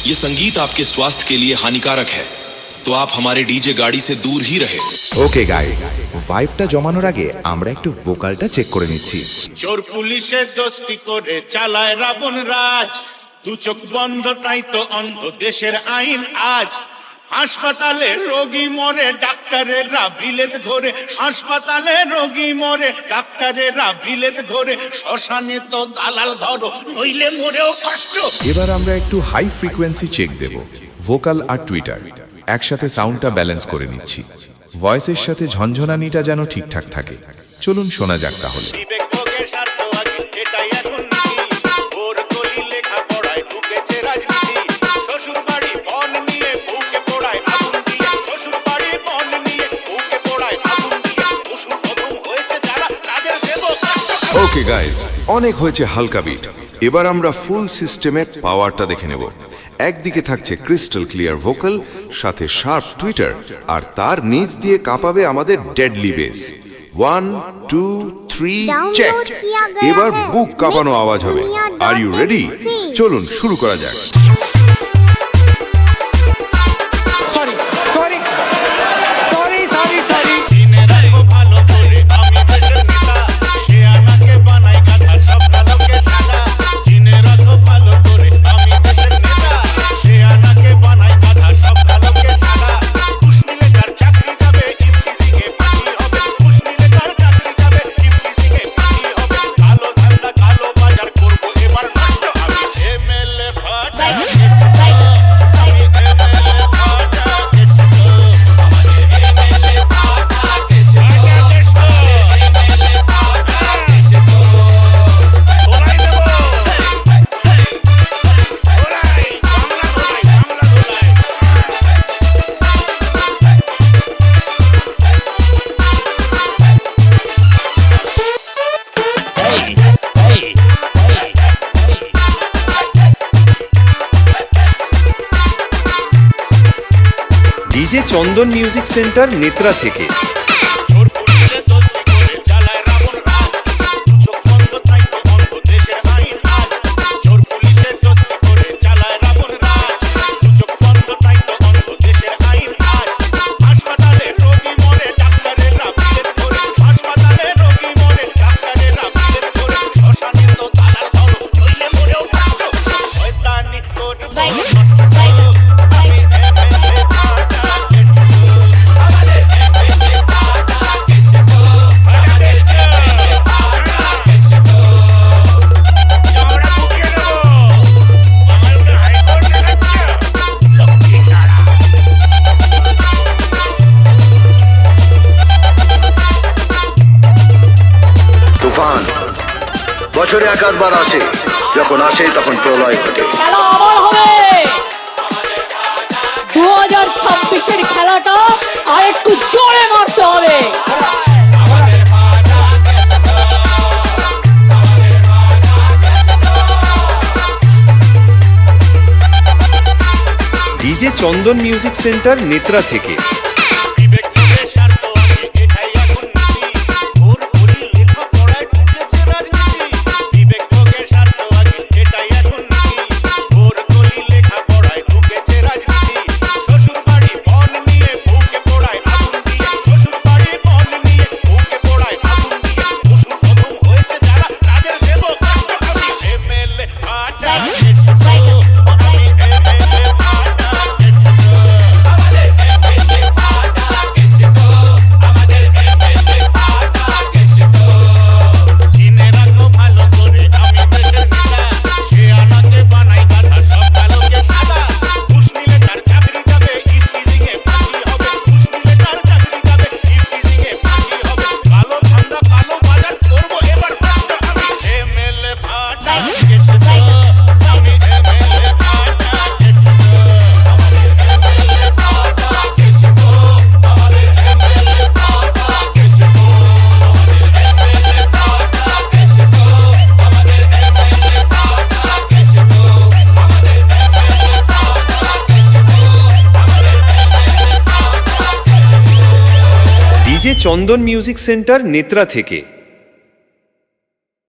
ये संगीत आपके स्वास्थ्य के लिए हानिकारक है, तो आप हमारे डीजे गाड़ी से दूर ही रहे। ওকে গাইস, ভাইবটা জমানোর আগে আমরা একটু ভোকালটা চেক করে নিচ্ছি। চোর পুলিশের দোস্তি করে চালায় রাবণ রাজ, দু চোখ বন্ধ তাই তো অন্ধ দেশের আইন আজ। হাসপাতালে রোগী মরে ডাক্তারেরা বিলেত ধরে, হাসপাতালে রোগী মরে ডাক্তারেরা বিলেত ধরে, শ্মশানে তো দালাল ধরো নইলে মরেও কষ্ট। এবার আমরা একটু হাই ফ্রিকোয়েন্সি চেক দেব। ভোকাল আর টুইটার একসাথে সাউন্ডটা ব্যালেন্স করে নিচ্ছি। ভয়েসের সাথে ঝনঝনানিটা যেন ঠিকঠাক থাকে। চলুন শোনা যাক তাহলে। ওকে গাইজ, অনেক হয়েছে হালকা বিট। এবার আমরা ফুল সিস্টেমের পাওয়ারটা দেখে নেব। একদিকে থাকছে ক্রিস্টাল ক্লিয়ার ভোকাল, সাথে শার্প টুইটার, আর তার নিচ দিয়ে কাঁপাবে আমাদের ডেডলি বেস। 1 2 3 চেক। এবার বুক কাঁপানো আওয়াজ হবে। Are you ready? চলুন শুরু করা যাক। ডিজে চন্দন মিউজিক সেন্টার নেত্রা থেকে। বছরে একাধবার আসে, যখন আসে তখন প্রলয় ঘটে। খেলা আবার হবে। 2026-এর খেলাটা আর একটু জোরে মারতে হবে। ডিজে চন্দন মিউজিক সেন্টার নেত্রা থেকে। চন্দন মিউজিক সেন্টার নেত্রা থেকে।